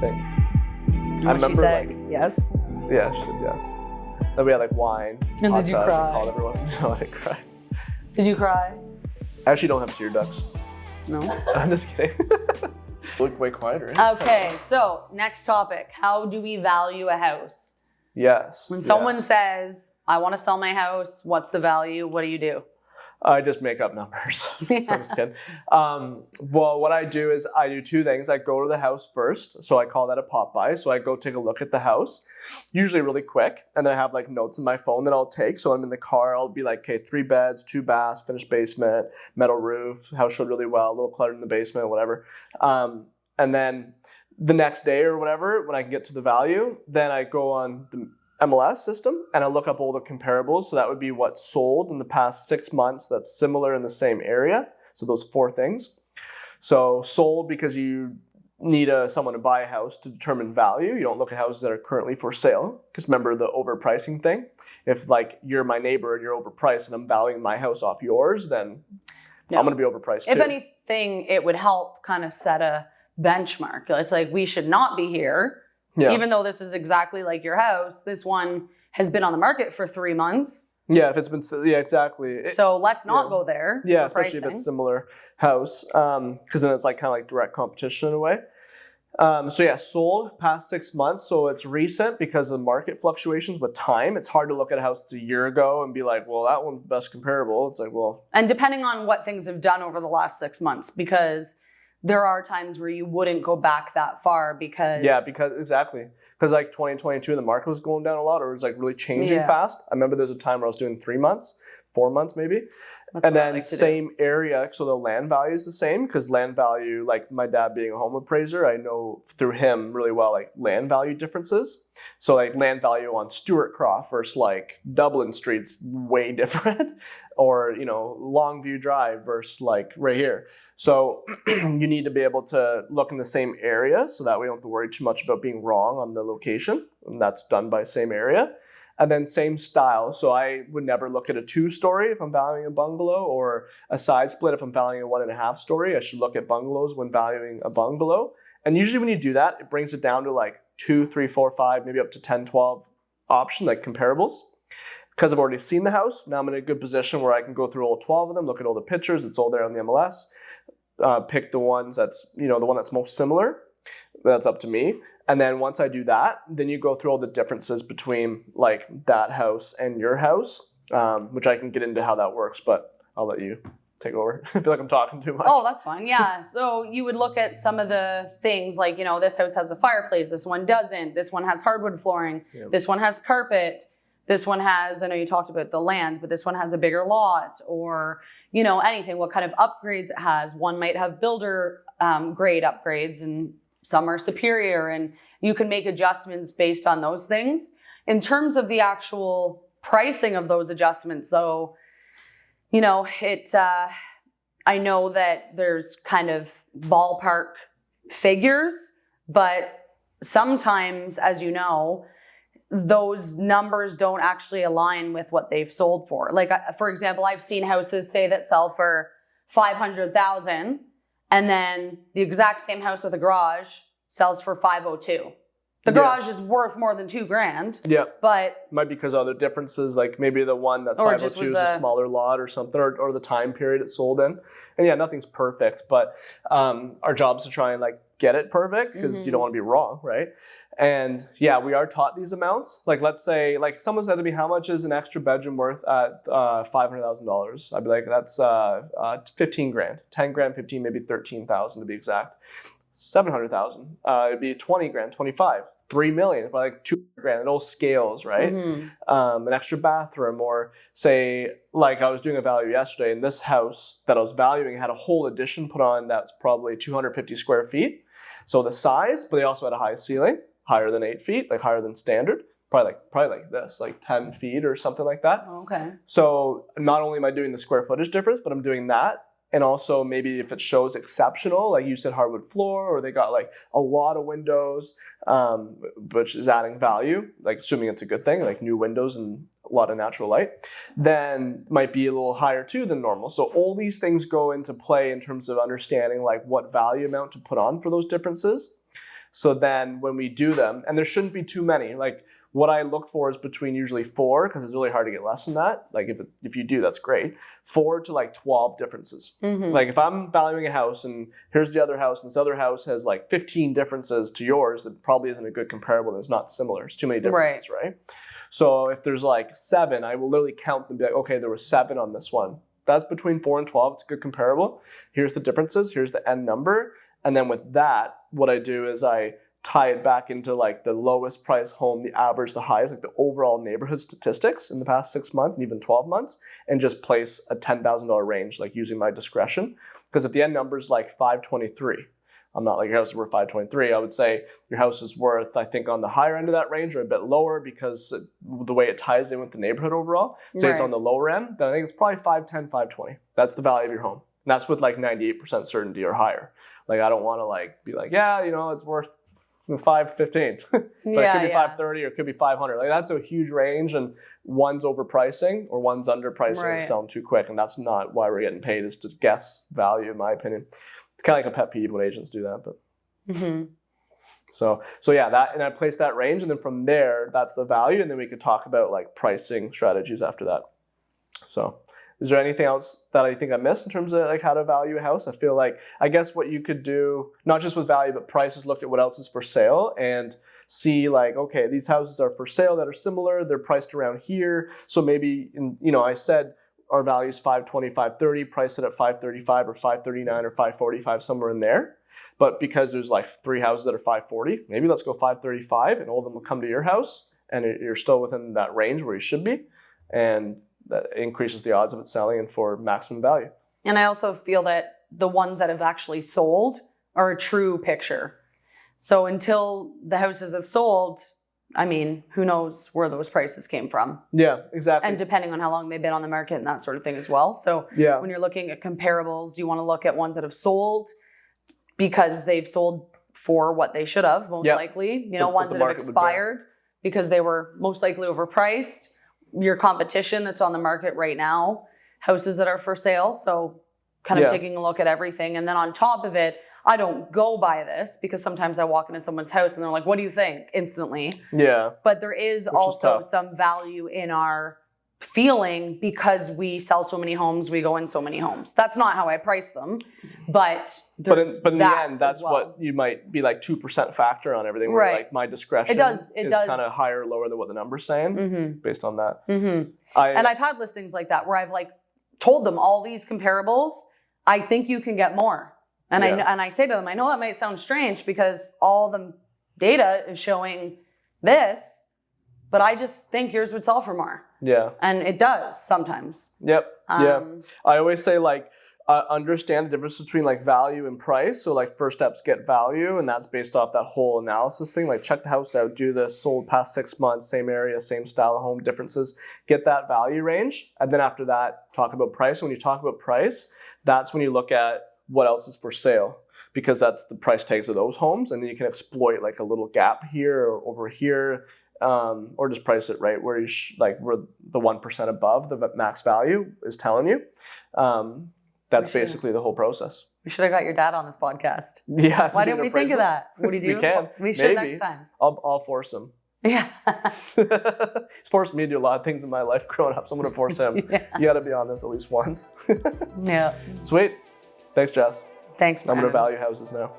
think. And she said yes? Yeah, she said yes. Then we had like wine. And did you cry? Called everyone. No, I didn't cry. Did you cry? I actually don't have tear ducts. No? I'm just kidding. Look way quieter. Okay, so next topic. How do we value a house? Yes. When someone says, I want to sell my house, what's the value? What do you do? I just make up numbers. I'm just kidding. Well, what I do is I do two things. I go to the house first. So I call that a pop by. So I go take a look at the house, usually really quick. And then I have like notes in my phone that I'll take. So I'm in the car. I'll be like, okay, 3 beds, 2 baths, finished basement, metal roof, house showed really well, a little cluttered in the basement, whatever. And then the next day or whatever, when I can get to the value, then I go on the MLS system and I look up all the comparables. So that would be what's sold in the past 6 months that's similar in the same area. So those 4 things. So sold because you need someone to buy a house to determine value. You don't look at houses that are currently for sale. Because remember the overpricing thing. If like you're my neighbor and you're overpriced and I'm valuing my house off yours, then I'm going to be overpriced too. If anything, it would help kind of set a benchmark. It's like we should not be here. Yeah. Even though this is exactly like your house, this one has been on the market for 3 months. Yeah, if it's been, yeah, exactly. So let's not go there. Yeah, especially if it's similar house, because then it's like kind of like direct competition in a way. So yeah, sold past 6 months. So it's recent because of the market fluctuations with time. It's hard to look at a house that's a year ago and be like, well, that one's the best comparable. It's like, well. And depending on what things have done over the last 6 months, because there are times where you wouldn't go back that far because... Yeah, exactly. Because like 2022, the market was going down a lot or it was like really changing fast. I remember there's a time where I was doing 3 months, 4 months maybe. That's and then same area, so the land value is the same because land value, like my dad being a home appraiser, I know through him really well like land value differences. So like land value on Stuart Croft versus like Dublin Street's way different, or you know Longview Drive versus like right here. So you need to be able to look in the same area, so that we don't have to worry too much about being wrong on the location, and that's done by same area. And then same style. So I would never look at a 2-story if I'm valuing a bungalow, or a side split if I'm valuing a 1.5-story. I should look at bungalows when valuing a bungalow. And usually when you do that, it brings it down to like 2, 3, 4, 5, maybe up to 10, 12 options, like comparables. Because I've already seen the house, now I'm in a good position where I can go through all 12 of them, look at all the pictures, it's all there on the MLS, pick the ones that's, the one that's most similar. That's up to me. And then once I do that, then you go through all the differences between like that house and your house, which I can get into how that works, but I'll let you take over. I feel like I'm talking too much. Oh, that's fine. Yeah. So you would look at some of the things like, this house has a fireplace. This one doesn't. This one has hardwood flooring. Yep. This one has carpet. This one has, I know you talked about the land, but this one has a bigger lot, or, anything, what kind of upgrades it has. One might have builder grade upgrades and some are superior, and you can make adjustments based on those things. In terms of the actual pricing of those adjustments, so, I know that there's kind of ballpark figures, but sometimes, as you know, those numbers don't actually align with what they've sold for. Like, for example, I've seen houses say that sell for $500,000, and then the exact same house with a garage sells for $502,000. The garage is worth more than $2,000. Yeah, but might be because of other differences, like maybe the one that's 502 is a smaller lot or something, or the time period it's sold in. And yeah, nothing's perfect, but our job is to try and like get it perfect because you don't want to be wrong, right? And yeah, we are taught these amounts. Like let's say, like someone said to me, how much is an extra bedroom worth at $500,000? I'd be like, that's 15 grand, 10 grand, 15, maybe 13,000 to be exact. 700,000, it'd be 20 grand, 25, 3 million, but like 2 grand, it all scales, right? An extra bathroom, or say, like I was doing a value yesterday, and this house that I was valuing had a whole addition put on that's probably 250 square feet. So the size, but they also had a high ceiling, higher than 8 feet, like higher than standard, probably like this, like 10 feet or something like that. Okay. So not only am I doing the square footage difference, but I'm doing that. And also maybe if it shows exceptional, like you said, hardwood floor, or they got like a lot of windows, which is adding value, like assuming it's a good thing, like new windows and a lot of natural light, then might be a little higher too than normal. So all these things go into play in terms of understanding like what value amount to put on for those differences. So then when we do them, and there shouldn't be too many, like what I look for is between usually 4, because it's really hard to get less than that. Like if you do, that's great. 4 to like 12 differences. Like if I'm valuing a house and here's the other house and this other house has like 15 differences to yours, it probably isn't a good comparable and it's not similar. It's too many differences, right? So if there's like 7, I will literally count them and be like, okay, there was 7 on this one. That's between 4 and 12. It's a good comparable. Here's the differences. Here's the end number. And then with that, what I do is I tie it back into like the lowest price home, the average, the highest, like the overall neighborhood statistics in the past 6 months and even 12 months, and just place a $10,000 range, like using my discretion. Because at the end number is like 523. I'm not like your house is worth 523. I would say your house is worth, I think, on the higher end of that range or a bit lower because the way it ties in with the neighborhood overall. Say it's on the lower end, then I think it's probably 510, 520. That's the value of your home. And that's with like 98% certainty or higher. Like I don't want to like be like, yeah, you know, it's worth 515, but it could be 530 or it could be 500. Like that's a huge range, and one's overpricing or one's underpricing and selling too quick, and that's not why we're getting paid, is to guess value, in my opinion. It's kind of like a pet peeve when agents do that, but so yeah, that, and I place that range, and then from there, that's the value, and then we could talk about like pricing strategies after that. So. Is there anything else that I think I missed in terms of like how to value a house? I feel like, I guess what you could do, not just with value, but prices, look at what else is for sale and see like, okay, these houses are for sale that are similar. They're priced around here. So maybe, I said our value is 520, 530, price it at 535 or 539 or 545, somewhere in there. But because there's like 3 houses that are 540, maybe let's go 535 and all of them will come to your house and you're still within that range where you should be. And that increases the odds of it selling and for maximum value. And I also feel that the ones that have actually sold are a true picture. So until the houses have sold, I mean, who knows where those prices came from? Yeah, exactly. And depending on how long they've been on the market and that sort of thing as well. So when you're looking at comparables, you want to look at ones that have sold because they've sold for what they should have, most likely. Ones that have expired because they were most likely overpriced. Your competition that's on the market right now, houses that are for sale. So kind of taking a look at everything. And then on top of it, I don't go by this because sometimes I walk into someone's house and they're like, what do you think? Instantly. Yeah. But there is also some value in our feeling because we sell so many homes, we go in so many homes. That's not how I price them, but in the end, that's what you might be like 2% factor on everything. Where like my discretion is kind of higher or lower than what the number's saying based on that. And I've had listings like that where I've like told them all these comparables. I think you can get more, and I say to them, I know that might sound strange because all the data is showing this. But I just think yours would sell for more. Yeah. And it does sometimes. Yep. I always say like, understand the difference between like value and price. So like first steps, get value. And that's based off that whole analysis thing. Like check the house out, do this, sold past 6 months, same area, same style of home, differences, get that value range. And then after that, talk about price. When you talk about price, that's when you look at what else is for sale, because that's the price tags of those homes. And then you can exploit like a little gap here or over here. Or just price it right where where the 1% above the max value is telling you. That's basically the whole process. We should have got your dad on this podcast. Yeah. Why didn't we think of that? What do you do? We can. We should next time. I'll force him. Yeah. He's forced me to do a lot of things in my life growing up, so I'm going to force him. You got to be on this at least once. Yeah. Sweet. Thanks, Jess. Thanks, Brandon. I'm going to value houses now.